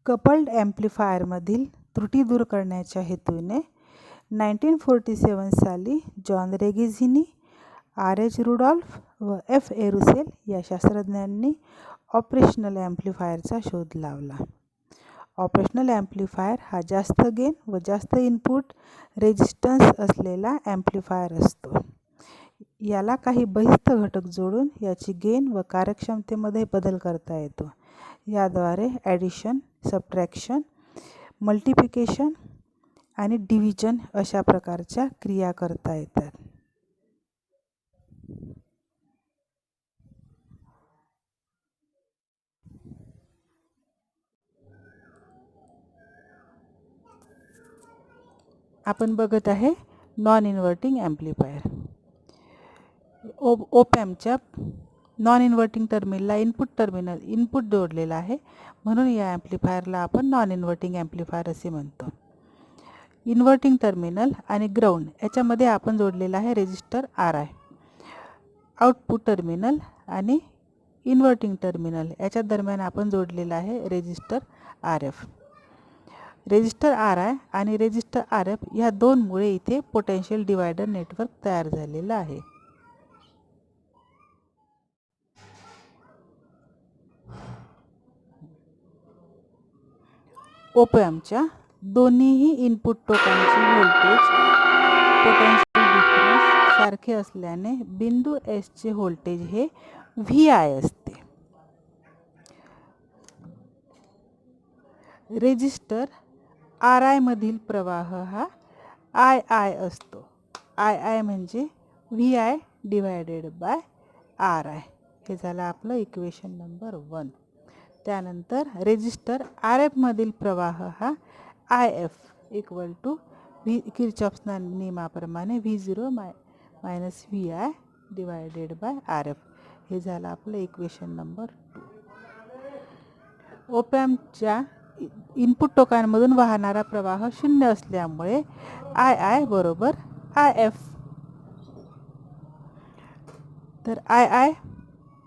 Coupled ॲम्प्लिफायरमधील त्रुटी दूर करण्याच्या हेतूने 1947 साली जॉन रेगेझिनी, आर.एच. रुडॉल्फ व एफ. एरुसेल या शास्त्रज्ञांनी ऑपरेशनल ॲम्प्लिफायरचा शोध लावला. ऑपरेशनल ॲम्प्लिफायर हा जास्त गेन व जास्त इनपुट रेजिस्टन्स असलेला ॲम्प्लिफायर असतो. याला काही बहिस्थ घटक जोडून याची गेन व कार्यक्षमतेमध्ये बदल करता येतो. याद्वारे ॲडिशन, सबट्रॅक्शन, मल्टिप्लिकेशन आणि डिव्हिजन अशा प्रकारच्या क्रिया करता येतात. आपण बघत आहे नॉन इन्व्हर्टिंग ॲम्प्लिफायर. ओप ॲम्पच्या नॉन इन्व्हर्टिंग टर्मिनलला इनपुट जोडलेला आहे, म्हणून या ॲम्प्लिफायरला आपण नॉन इन्व्हर्टिंग ॲम्प्लिफायर असे म्हणतो. इन्व्हर्टिंग टर्मिनल आणि ग्राउंड याच्यामध्ये आपण जोडलेला आहे resistor R I. Output terminal आणि इन्व्हर्टिंग टर्मिनल याच्या दरम्यान आपण जोडलेला आहे resistor R F. Resistor R I आणि रेजिस्टर आर एफ ह्या दोनमुळे इथे पोटेन्शियल डिवायडर नेटवर्क तयार झालेलं आहे. ओप ॲम्पच्या दोन्हीही इनपुट टोकांची व्होल्टेज पोटेन्शियल डिफरन्स सारखे असल्याने बिंदू एस चे व्होल्टेज हे व्ही आय असते. रेजिस्टर आर आय मधील प्रवाह हा आय आय असतो. आय आय म्हणजे V I divided by R I. हे झालं आपलं इक्वेशन नंबर 1. त्यानंतर रेजिस्टर आर एफ मधील प्रवाह हा आय एफ इक्वल टू किरचॉफच्या नियमाप्रमाणे V0 minus V I divided by R F. हे झालं आपलं इक्वेशन नंबर 2. ओप ॲम्पच्या इनपुट टोकांमधून वाहणारा प्रवाह 0 असल्यामुळे आय आय बरोबर आय एफ. तर आय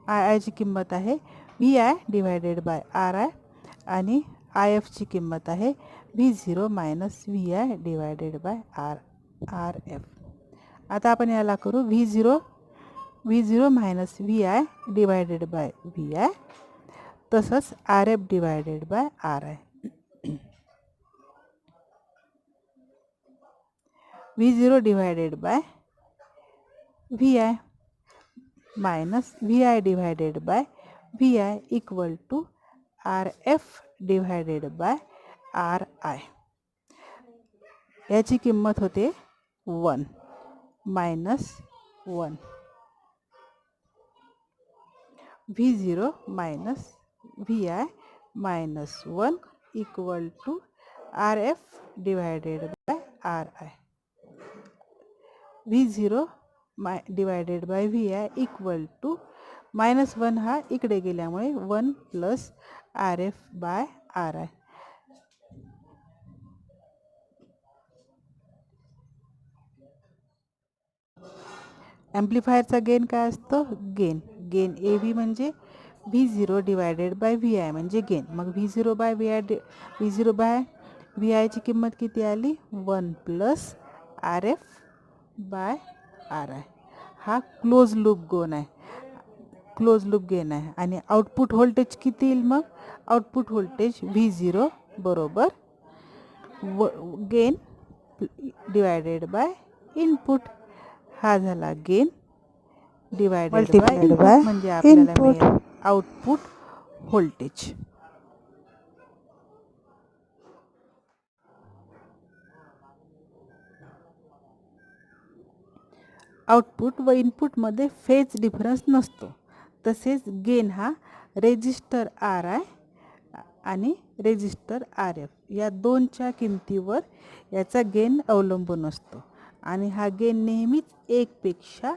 आयची किंमत आहे V I divided by R I आणि आय एफची किंमत आहे V0 minus V I divided by R F. आता आपण याला करू V0 minus V I divided by V I तसंच R F divided by R I. V0 divided by V I minus V I divided by V I equal to R F divided by R I. याची किंमत होते 1 minus 1. V0 minus V I minus 1 equal to R F divided by R I. V0 divided by V I equal to minus 1 हा इकडे गेल्यामुळे 1 plus R F by R I. ॲम्प्लिफायरचा gain काय असतो? Gain A V म्हणजे V0 divided by V I म्हणजे gain. मग V0 by V आयची किंमत किती आली? 1 plus R F by R I. हा क्लोज लूप गेन आहे. आणि आउटपुट व्होल्टेज किती येईल? मग आउटपुट व्होल्टेज V0 बरोबर गेन डिवायडेड बाय इनपुट. हा झाला गेन डिवायडेड बाय इनपुट म्हणजे आपल्याला मिळेल आउटपुट व्होल्टेज. आउटपुट व इनपुटमध्ये फेज डिफरन्स नसतो. तसेच गेन हा रेजिस्टर आर आय आणि रेजिस्टर आर एफ या दोनच्या किमतीवर याचा गेन अवलंबून असतो आणि हा गेन नेहमीच 1 पेक्षा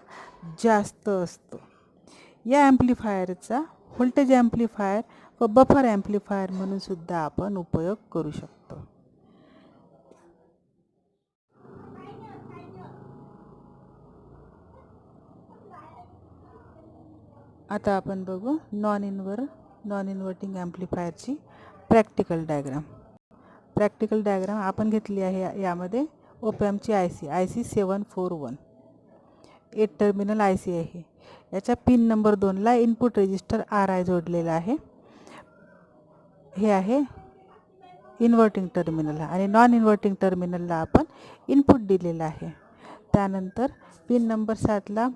जास्त असतो. या ॲम्प्लिफायरचा व्होल्टेज ॲम्प्लिफायर व बफर ॲम्प्लिफायर म्हणून सुद्धा आपण उपयोग करू शकतो. आता आपण बघू नॉन इन्व्हर्टिंग ॲम्प्लिफायरची प्रॅक्टिकल डायग्राम आपण घेतली आहे. यामध्ये ओपॅम्पची IC 741 8 टर्मिनल IC आहे. याच्या पिन नंबर 2ला इनपुट रजिस्टर RI जोडलेला आहे. हे आहे इन्व्हर्टिंग टर्मिनल आणि नॉन इन्व्हर्टिंग टर्मिनलला आपण इनपुट दिलेलं आहे. त्यानंतर पिन नंबर 7ला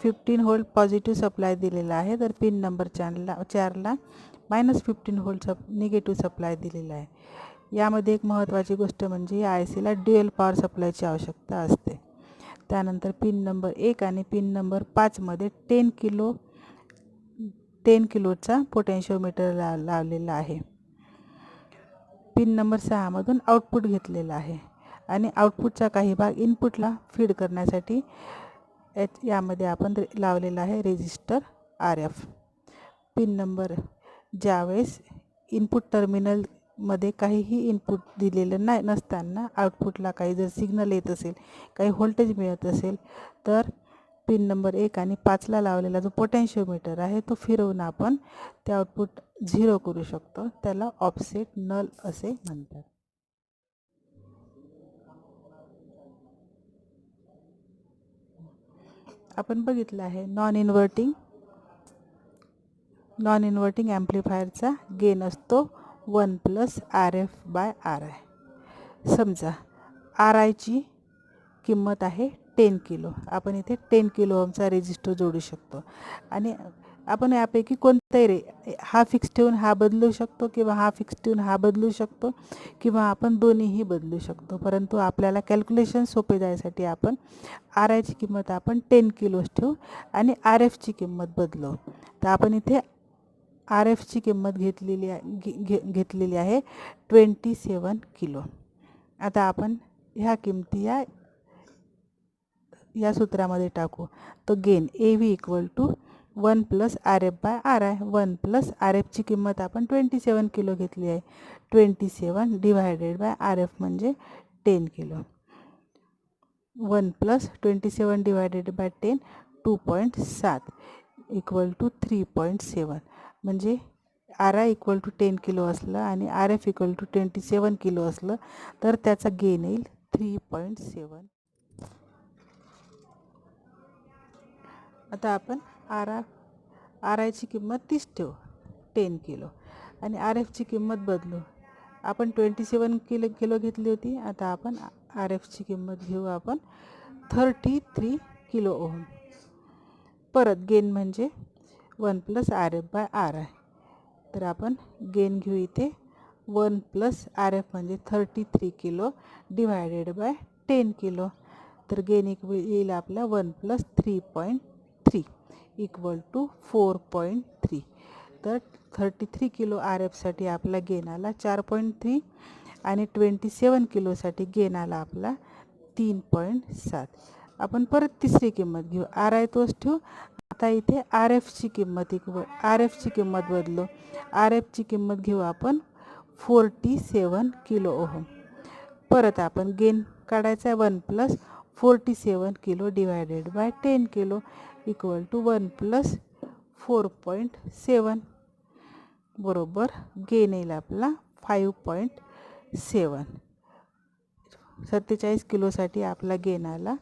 15 व्होल्ट पॉझिटिव्ह सप्लाय दिलेला आहे. तर पिन नंबर 4ला -15 व्होल्ट निगेटिव्ह सप्लाय दिलेला आहे. यामध्ये एक महत्त्वाची गोष्ट म्हणजे या ICला ड्युअल पॉवर सप्लायची आवश्यकता असते. त्यानंतर पिन नंबर 1 आणि पिन नंबर 5मध्ये 10 किलोचा पोटेन्शिओमीटर लावलेला आहे. पिन नंबर 6मधून आउटपुट घेतलेला आहे आणि आउटपुटचा काही भाग इनपुटला फीड करण्यासाठी यामध्ये आपण लावलेला आहे रेजिस्टर RF. पिन नंबर ज्यावेळेस इनपुट टर्मिनलमध्ये काहीही इनपुट दिलेलं नसताना आउटपुटला काही जर सिग्नल येत असेल, काही व्होल्टेज मिळत असेल, तर पिन नंबर 1 आणि 5ला लावलेला जो पोटेन्शिओमीटर आहे तो फिरवून आपण ते आउटपुट 0 करू शकतो. त्याला ऑफसेट नल असे म्हणतात. आपण बघितलं आहे नॉन इन्व्हर्टिंग ॲम्प्लिफायरचा गेन असतो 1 + RF/RI. समजा RIची किंमत आहे 10 किलो. आपण इथे 10 किलो ओहमचा रेजिस्टर जोडू शकतो आणि आपण यापैकी कोणताही हा फिक्स ठेवून हा बदलू शकतो किंवा हा फिक्स ठेवून हा बदलू शकतो किंवा आपण दोन्हीही बदलू शकतो. परंतु आपल्याला कॅल्क्युलेशन सोपे जायसाठी आपण RIची किंमत आपण 10 किलोच ठेवू आणि RFची किंमत बदलू. तर आपण इथे RFची किंमत घेतलेली आहे 27 किलो. आता आपण ह्या किमती या सूत्रामध्ये टाकू. तो गेन AV = 1 + RF/RI. 1 + RFची किंमत आपण 27 किलो घेतली आहे. 27 / RF म्हणजे 10 किलो. 1 + 27 / 10 2.7 = 3.7. म्हणजे RI = 10 किलो असलं आणि RF = 27 किलो असलं तर त्याचा गेन येईल 3.7. आता आपण RIची किंमत 30 ठेवू 10 किलो आणि RFची किंमत बदलू. आपण 27 किलो घेतली होती. आता आपण RFची किंमत घेऊ आपण 33 किलो ओहम. परत गेन म्हणजे 1 + RF/RI. तर आपण गेन घेऊ इथे 1 + RF म्हणजे 33 किलो / 10 किलो. तर गेन येईल आपला 1 + 3.3 = 4.3. तर 33 किलो RFसाठी आपला गेन आला 4.3 आणि 27 किलोसाठी गेन आला आपला 3.7. आपण परत तिसरी किंमत घेऊ. RI तोच ठेवू. आता इथे RFची किंमत बदलू. RFची किंमत घेऊ आपण 47 किलो ओहम. परत आपण गेन काढायचा आहे 1 + 47 किलो / 10 किलो = 1 + 4.7 बरोबर गेन येईल आपला 5.7. 47 किलोसाठी आपला गेन आला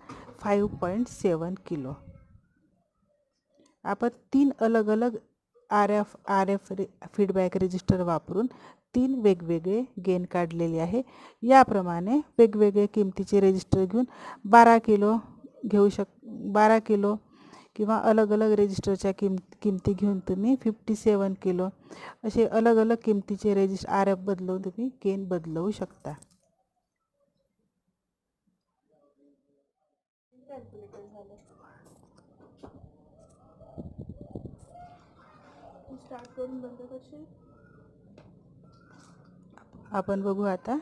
5.7 किलो. आपण 3 अलग RF फीडबॅक रजिस्टर वापरून 3 वेगवेगळे गेन काढलेले आहे. याप्रमाणे वेगवेगळे किमतीचे रजिस्टर घेऊन 12 किलो किंवा अलग रजिस्टरच्या किमती घेऊन तुम्ही 57 किलो असे अलग किमतीचे RF बदलवून तुम्ही गेन बदलवू शकता. आपण बघू आता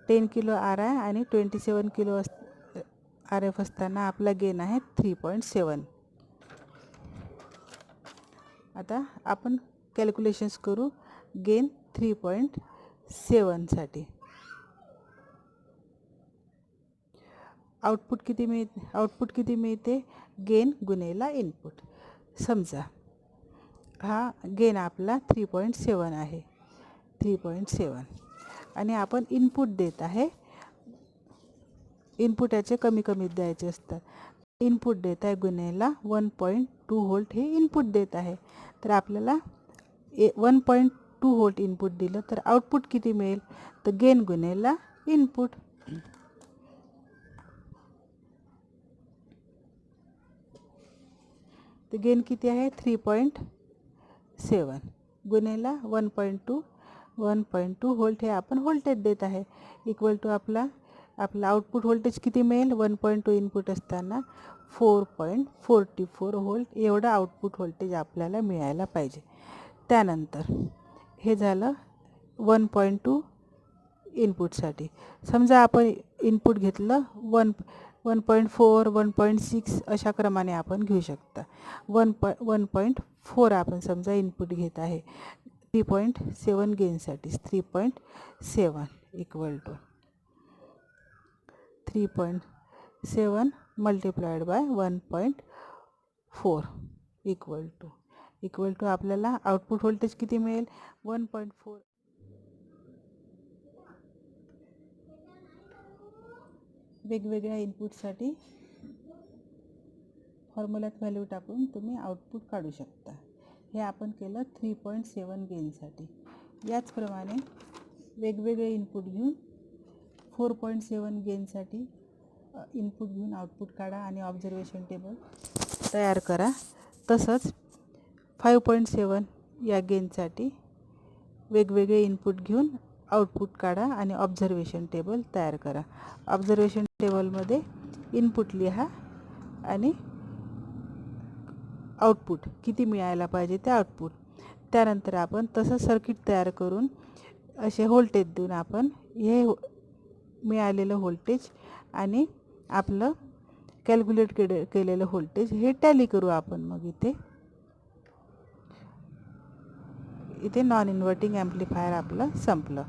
10 किलो RI आणि 27 किलो RF असताना आपला गेन आहे 3.7. आता आपण कॅल्क्युलेशन्स करू गेन 3.7 साठी. आउटपुट किती मिळते? गेन गुणेला इनपुट. समजा हा गेन आपला 3.7 आहे, 3.7. आणि आपण इनपुट देत आहे, इनपुट याचे कमी कमी द्यायचे असतात. इनपुट देत आहे गुन्हेला 1.2 व्होल्ट हे इनपुट देत आहे. तर आपल्याला 1.2 व्होल्ट इनपुट दिलं तर आउटपुट किती मिळेल, तर गेन गुन्हेला इनपुट. तर गेन किती आहे 3.7 गुन्हेला 1.2 व्होल्ट हे आपण व्होल्टेज देत आहे, इक्वल टू आपला आउटपुट व्होल्टेज किती मिळेल, 1.2 इनपुट असताना 4.44 व्होल्ट एवढं आउटपुट व्होल्टेज आपल्याला मिळायला पाहिजे. त्यानंतर हे झालं 1.2 इनपुटसाठी. समजा आपण इनपुट घेतलं 1.4 1.6 अशा क्रमाने आपण घेऊ शकता. 1.4 आपण समजा इनपुट घेत आहे 3.7 गेनसाठी. 3.7 equal to 3.7 multiplied by 1.4 equal to आपल्याला आउटपुट व्होल्टेज किती मिळेल 1.4. वेगवेगळ्या इनपुटसाठी फॉर्म्युल्यात व्हॅल्यू टाकून तुम्ही आउटपुट काढू शकता. हे आपण केलं 3.7 गेनसाठी. याचप्रमाणे वेगवेगळे इनपुट घेऊन 4.7 गेनसाठी इनपुट घेऊन आउटपुट काढा आणि ऑब्झर्वेशन टेबल तयार करा. तसंच 5.7 या गेनसाठी वेगवेगळे इनपुट घेऊन आउटपुट काढा आणि ऑब्झर्वेशन टेबल तयार करा. ऑब्झर्वेशन टेबलमध्ये इनपुट लिहा आणि आउटपुट किती मिळायला पाहिजे ते आउटपुट. त्यानंतर आपण तसं सर्किट तयार करून असे व्होल्टेज देऊन आपण हे मिळालेलं व्होल्टेज आणि आपलं कॅल्क्युलेट केलेलं व्होल्टेज हे टॅली करू आपण. मग इथे नॉन इन्व्हर्टिंग ॲम्प्लिफायर आपलं संपलं.